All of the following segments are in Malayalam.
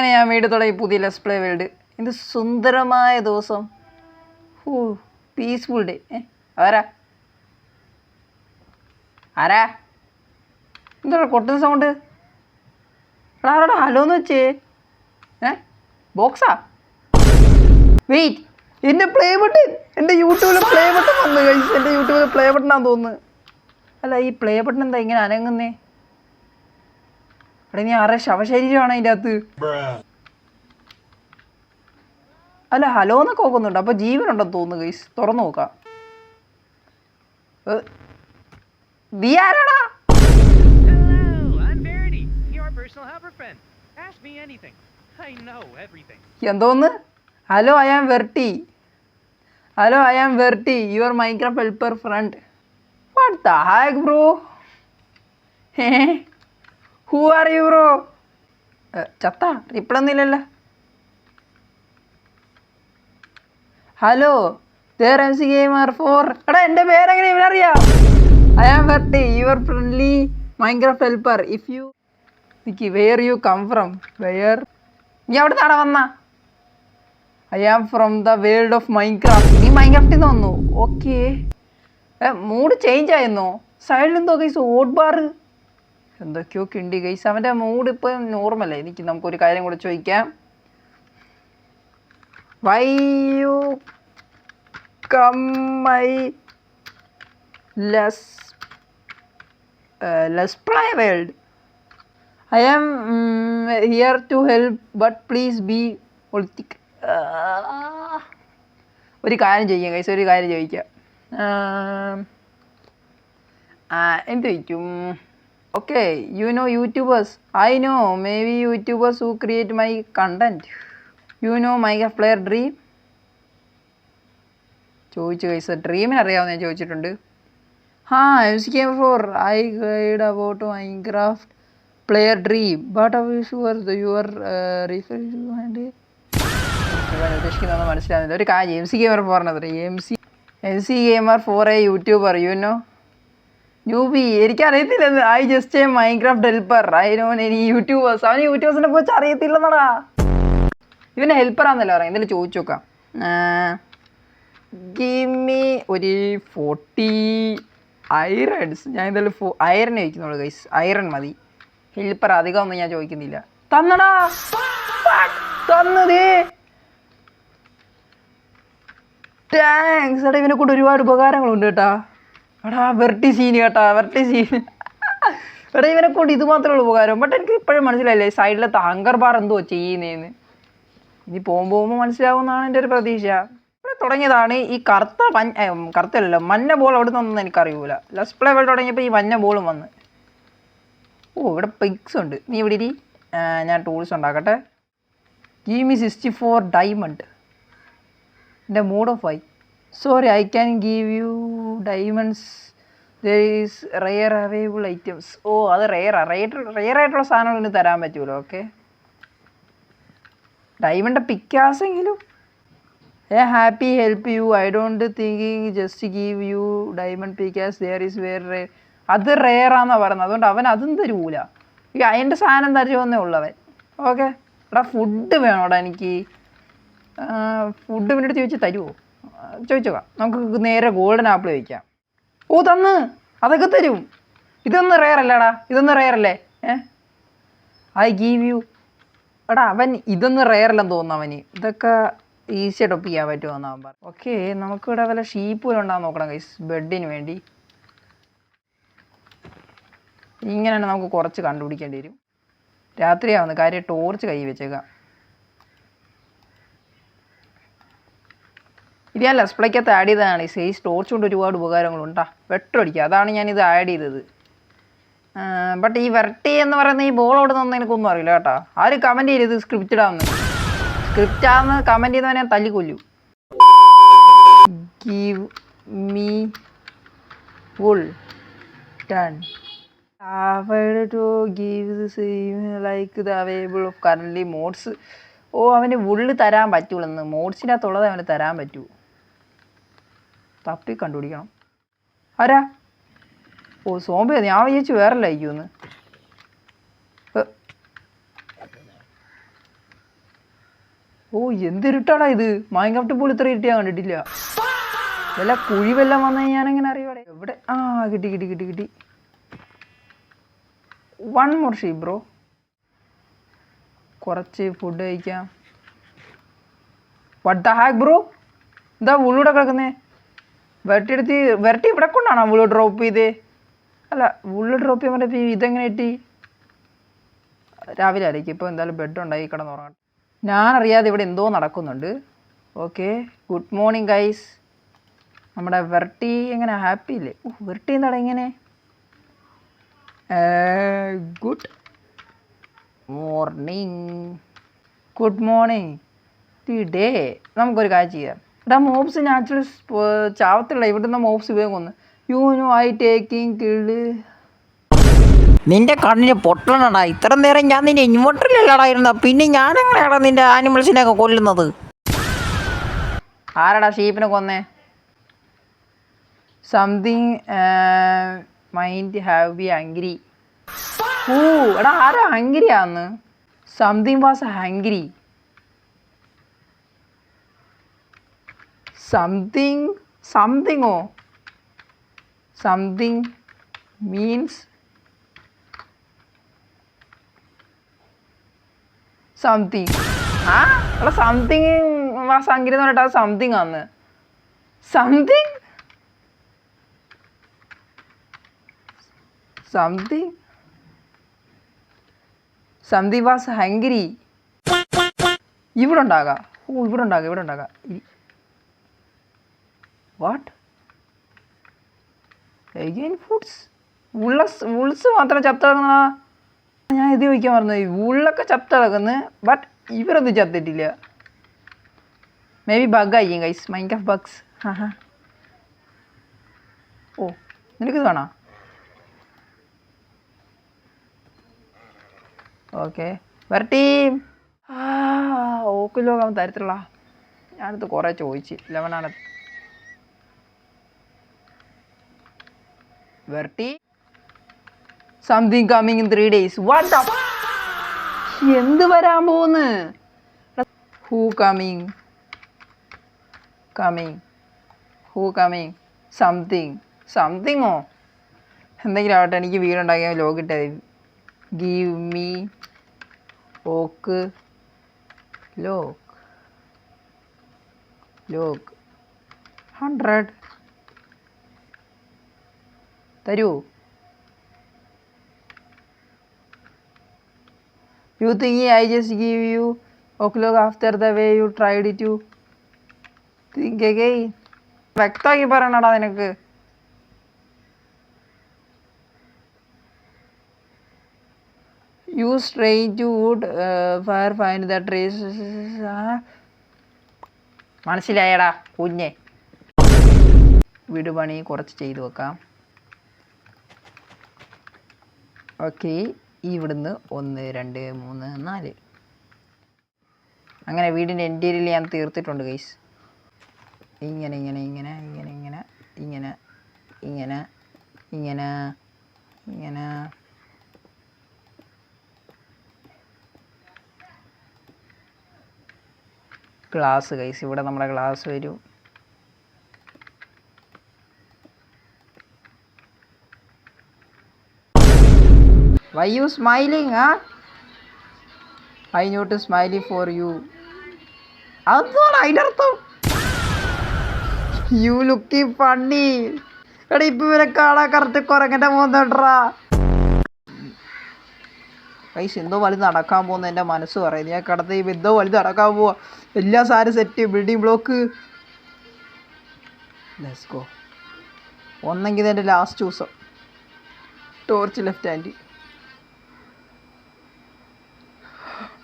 അങ്ങനെ ഞാൻ വീട് തുടങ്ങി പുതിയ ലെറ്റ്സ് പ്ലേ വേൾഡ്. എന്ത് സുന്ദരമായ ദിവസം. Peaceful day. ആരാ ആരാ എന്താ കൊട്ടുന്ന സൗണ്ട്? ആരാടാ ഹലോ എന്ന് വെച്ചേ? ബോക്സാ? വെയിറ്റ്, എൻ്റെ പ്ലേ ബട്ടൺ, എൻ്റെ യൂട്യൂബിൽ പ്ലേ ബട്ടൺ വന്നു കഴിച്ചു. എൻ്റെ യൂട്യൂബിൽ പ്ലേ ബട്ടണാന്ന് തോന്നുന്നു. അല്ല, ഈ പ്ലേ ബട്ടൺ എന്താ ഇങ്ങനെ അനങ്ങുന്നേ? അവിടെ നീ ആരെ ശവശരീരമാണ് അതിൻ്റെ അകത്ത്? അല്ല, ഹലോ എന്നൊക്കെ നോക്കുന്നുണ്ട്. അപ്പോൾ ജീവനുണ്ടെന്ന് തോന്നുന്നു ഗൈസ്. തുറന്നു നോക്കാം. നീ ആരാടാ? എന്തോന്ന്? Hello, I am Verty. Hello, I am Verty, your Minecraft helper friend. What the heck bro? Who are you bro? ചത്ത റിപ്ലൈ ഒന്നുമില്ലല്ലോ. Hello, there MC Gamer 4. എടാ, എൻ്റെ പേരെങ്ങനെ ഇവനറിയാം? I am Verty, your friendly Minecraft helper. If you where you come from? Where? നീ അവിടെ നിന്നാടാ വന്ന? I am from the world of Minecraft. നീ മൈൻക്രാഫ്റ്റിൽ നിന്ന് വന്നു? ഓക്കെ. മൂഡ് ചേഞ്ച് ആയിരുന്നോ? സൈഡിൽ എന്തോ ഗൈസ് ഓട്ട് ബാർ എന്തൊക്കെയോ കിണ്ടി ഗൈസ്. അവൻ്റെ മൂഡ് ഇപ്പം നോർമലേ. നമുക്കൊരു കാര്യം കൂടെ ചോദിക്കാം. Why you come my let's play world? I am here to help but please be politic. ഒരു കാര്യം ചോദിക്കാം ഗൈസ്, ഒരു കാര്യം ചോദിക്കാം. എന്ത് ചോദിക്കും? Okay, you know YouTubers? I know maybe YouTubers who create my content. You know Minecraft player Dream? ചോദിച്ചു ഗൈസ്. ഡ്രീമിന് അറിയാവുന്ന ഞാൻ ചോദിച്ചിട്ടുണ്ട്. MC Gamer 4, I guide about Minecraft player Dream but your ഉദ്ദേശിക്കുന്നതൊന്നും മനസ്സിലാവുന്നില്ല. ഒരു കാര്യം, MC Gamer പറഞ്ഞത് MC Gamer 4 a YouTuber. You know newbie? എനിക്കറിയത്തില്ലെന്ന്. I just a Minecraft helper. I know any YouTubers. അവന് യൂട്യൂബേഴ്സിനെ കുറിച്ച് അറിയത്തില്ലെന്നടാ. ഇവനെ ഹെൽപ്പറാന്നല്ലോ പറയാം. എന്തെങ്കിലും ചോദിച്ചു നോക്കാം. ഗിമ്മി ഒരു 40 ഐറൺസ്. ഞാൻ എന്തായാലും അയറൻ ചോദിക്കുന്നുള്ളൂ ഗൈസ്. അയറൺ മതി. ഹെൽപ്പർ അധികം ഒന്നും ഞാൻ ചോദിക്കുന്നില്ല. തന്നടാ, തന്നതേ. താങ്ക്സ്. എടാ, ഇവനെ കൊണ്ട് ഒരുപാട് ഉപകാരങ്ങളുണ്ട് കേട്ടാ. എടാ, വെർട്ടി സീന് കേട്ടാ, വെർട്ടി സീൻ. എടാ, ഇവനെ കൊണ്ട് ഇത് മാത്രമേ ഉള്ളൂ ഉപകാരം. ബട്ട് എനിക്ക് ഇപ്പോഴും മനസ്സിലായില്ലേ സൈഡിലത്തെ ഹങ്കർ ബാർ എന്തോ ചെയ്യുന്നതെന്ന്. ഇനി പോകുമ്പോൾ മനസ്സിലാവുമെന്നാണ് എൻ്റെ ഒരു പ്രതീക്ഷ. ഇവിടെ തുടങ്ങിയതാണ് ഈ കറുത്തല്ലോ മഞ്ഞ ബോൾ അവിടെ നിന്നൊന്നും എനിക്കറിയൂല. ലെറ്റ്സ് പ്ലേ വേൾഡ് തുടങ്ങിയപ്പോൾ ഈ മഞ്ഞ ബോളും വന്ന്. ഇവിടെ പിക്സ് ഉണ്ട്. നീ ഇവിടെ ഇരി, ഞാൻ ടൂൾസ് ഉണ്ടാക്കട്ടെ. Give me 64 diamond. എൻ്റെ മൂഡ് ഓഫ് ആയി. Sorry, I can give you diamonds. There is rare available items. അത് റെയർ ആയിട്ടുള്ള സാധനങ്ങൾ തരാൻ പറ്റുമല്ലോ. ഓക്കെ, ഡയമണ്ട് പിക്കാസെങ്കിലും. Happy help you. I don't thinking just give you diamond pickaxe there is വേറെ. അത് റെയറാന്നാണ് പറയുന്നത്. അതുകൊണ്ട് അവൻ അതും തരൂല. ഈ അതിൻ്റെ സാധനം തരുമെന്നേ ഉള്ളവൻ. ഓക്കെ. എടാ, ഫുഡ് വേണോടാ എനിക്ക്. ഫുഡ് പിന്നെ ചോദിച്ച് തരുമോ? ചോദിച്ചോക്കാം. നമുക്ക് നേരെ ഗോൾഡൻ ആപ്പിൾ ചോദിക്കാം. തന്ന്. അതൊക്കെ തരും. ഇതൊന്നും റെയർ അല്ലേടാ, ഇതൊന്നും റെയർ അല്ലേ? I give you. എടാ, അവൻ ഇതൊന്നും റെയർ അല്ലെന്ന് തോന്നുന്നു. അവന് ഇതൊക്കെ ഈസിയായിട്ട് ഒപ്പിക്കാൻ പറ്റുമെന്ന് അവൻ പറഞ്ഞു. ഓക്കെ, നമുക്കിവിടെ വല്ല ഷീപ്പ് പോലും ഉണ്ടാകാൻ നോക്കണം ഗൈസ്, ബെഡിന് വേണ്ടി. ഇങ്ങനെയാണ് നമുക്ക് കുറച്ച് കണ്ടുപിടിക്കേണ്ടി വരും. രാത്രിയാവുന്ന കാര്യം, ടോർച്ച് കൈ വെച്ചേക്കാം. ഇത് ഞാൻ ലെറ്റ്സ് പ്ലേക്കകത്ത് ആഡ് ചെയ്തതാണ്. ഈ സേസ് ടോർച്ച് കൊണ്ട് ഒരുപാട് ഉപകാരങ്ങളുണ്ടാ. വെട്ടടിക്കുക, അതാണ് ഞാനിത് ആഡ് ചെയ്തത്. ബട്ട് ഈ വെർട്ടി എന്ന് പറയുന്ന ഈ ബോൾ അവിടെ നിന്ന് എനിക്കൊന്നും അറിയില്ല കേട്ടോ. ആരും കമൻറ്റ് ചെയ്തത് സ്ക്രിപ്റ്റാന്ന് കമൻറ്റ് ചെയ്യുന്നവനെ ഞാൻ തല്ലിക്കൊല്ലു. Give me wool ton. To give the same like the available of currently mods. അവന് വുള്ള് തരാൻ പറ്റൂലെന്ന്. മോഡ്സിനകത്തുള്ളത് അവന് തരാൻ പറ്റൂ. തപ്പി കണ്ടുപിടിക്കണം. ആരാ? സോംബി. ഞാൻ വിചാരിച്ചു വേറെ ലൈക്കുമെന്ന്. ഓ എന്തിരുട്ടാടാ ഇത്. മൈൻക്രാഫ്റ്റ് പോലും ഇത്ര ഇരുട്ട് ഞാൻ കണ്ടിട്ടില്ല. വല്ല കുഴി വെല്ലം വന്നു ഞാനെങ്ങനെ അറിയാടെ. എവിടെ? ആ കിട്ടി കിട്ടി കിട്ടി കിട്ടി. 1 more sheep ബ്രോ. കുറച്ച് ഫുഡ് കഴിക്കാം. What the heck bro? എന്താ ഉള്ളൂടെ കിടക്കുന്നേ? വരട്ടി ഇവിടെ കൊണ്ടാണോ ഉള്ളു ഡ്രോപ്പ് ചെയ്തേ? അല്ല ഉള്ളു ഡ്രോപ്പ് ചെയ്യാൻ വേണ്ടി ഇതെങ്ങനെ കിട്ടി? രാവിലെ ആയിരിക്കും. ഇപ്പോൾ എന്തായാലും ബെഡ് ഉണ്ടായി കിടന്നുറങ്ങാം. ഞാനറിയാതെ ഇവിടെ എന്തോ നടക്കുന്നുണ്ട്. Okay, good morning guys. നമ്മുടെ വെർട്ടി എങ്ങനെ ഹാപ്പി ഇല്ലേ? വെർട്ടി എന്താണ് ഇങ്ങനെ? Good morning. Good morning the day. നമുക്കൊരു കാര്യം ചെയ്യാം. എടാ മോബ്സ് നാച്ചുറൽ ചാവത്തില്ല. ഇവിടുന്ന് മോബ്സ് ഉപയോഗം കൊന്ന്. You know I taking killed. നിന്റെ കണ്ണിന് പൊട്ടണടാ. ഇത്ര നേരം ഞാൻ നിന്റെ ഇൻവെർട്ടറിലല്ലടായിരുന്ന, പിന്നെ ഞാൻ എങ്ങനെയാടാ നിന്റെ ആനിമൽസിനെയൊക്കെ കൊല്ലുന്നത്? ആരാടാ ഷീപ്പിനെ കൊന്നേ? Something mind have be hungry. ഓ എടാ ആരാ ഹംഗ്രിയാന്ന്? Something was hungry. സംതിങ്ങോ? Something means something. ആ എടാ സംതിങ് വാസ് ഹംഗ്രി എന്ന് പറഞ്ഞിട്ട് സംതിങ് ആന്ന്. Something was hungry. ഇവിടെ ഉണ്ടാകാം. ഓ ഇവിടെ ഉണ്ടാകാം. What again foods? ഉൾസ് മാത്രം ചത്തിളക്കുന്ന? ഞാൻ ഇത് ചോദിക്കാൻ പറഞ്ഞത്. ഉള്ളൊക്കെ ചത്തിളക്കുന്നു, ബട്ട് ഇവരൊന്നും ചത്തിട്ടില്ല. മേ ബി ബഗ്ഗായിരിക്കും ഗൈസ്. Minecraft bugs. ഓ നിനക്കിത് കാണാം. ഓക്കെ വരട്ടി. ഓക്കിലോകം തരത്തിലുള്ള. ഞാനത് കുറേ ചോദിച്ച്. 11 ആണ്. വരട്ടി. Something coming in 3 days. What the എന്ത് വരാൻ പോകുന്നു? Who coming? Who coming? സംതിങ്ങോ? എന്തെങ്കിലും ആവട്ടെ. എനിക്ക് വീടുണ്ടാക്കിയാൽ ലോഗ് ഇട്ടത്. ഗീവ് മീ ഓക്ക് ലോക്ക് 100 തരൂ. You think I just give you o'clock after the way you tried it? You think again. വ്യക്തമാക്കി പറയണടാ നിനക്ക്. Use strange wood fire find the trace. മനസ്സിലായടാ കുഞ്ഞെ. വീട് പണി കുറച്ച് ചെയ്തു വെക്കാം. ഓക്കെ, ഇവിടുന്ന് 1 2 3 4 അങ്ങനെ വീടിൻ്റെ ഇൻറ്റീരിയൽ ഞാൻ തീർത്തിട്ടുണ്ട് ഗൈസ്. ഇങ്ങനെ ഗ്ലാസ് ഗൈസ്. ഇവിടെ നമ്മുടെ ഗ്ലാസ് വരും. Why you smiling, huh? I know to smiley for you. അതാണ് അതിൻ്റെ അർത്ഥം. You looky funny. എടാ ഇപ്പം ഇവരെ കാണാൻ കറക്റ്റ് കുരങ്ങൻ്റെ പോകുന്നുണ്ടാ. പൈസ എന്തോ വലുത് നടക്കാൻ പോകുന്ന എൻ്റെ മനസ്സ് പറയുന്നത്. ഞാൻ കിടന്ന് എന്തോ വലുത് നടക്കാൻ പോവാ. എല്ലാ സാധനം set, building block. Let's go. ഒന്നെങ്കിൽ എൻ്റെ ലാസ്റ്റ് ദിവസം. Torch left hand.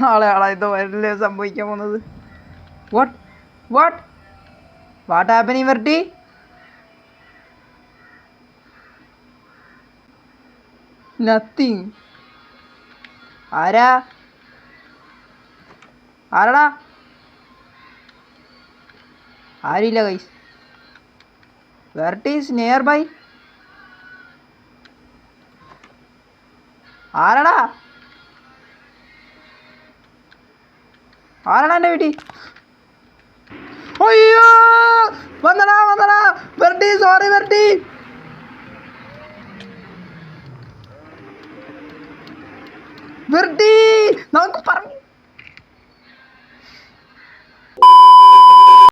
നാളെ എന്തോ വരില്ലേ സംഭവിക്കാൻ പോകുന്നത്. What happening Verty? നത്തിങ്. ആരാടാ? ആരില്ല guys. Verty is nearby. ആരാടാ? ആരാണ് എൻ്റെ വീട്ടിൽ? അയ്യോ വന്നടാ വെർട്ടി, സോറി വെർട്ടി. വെർട്ടി നമുക്ക്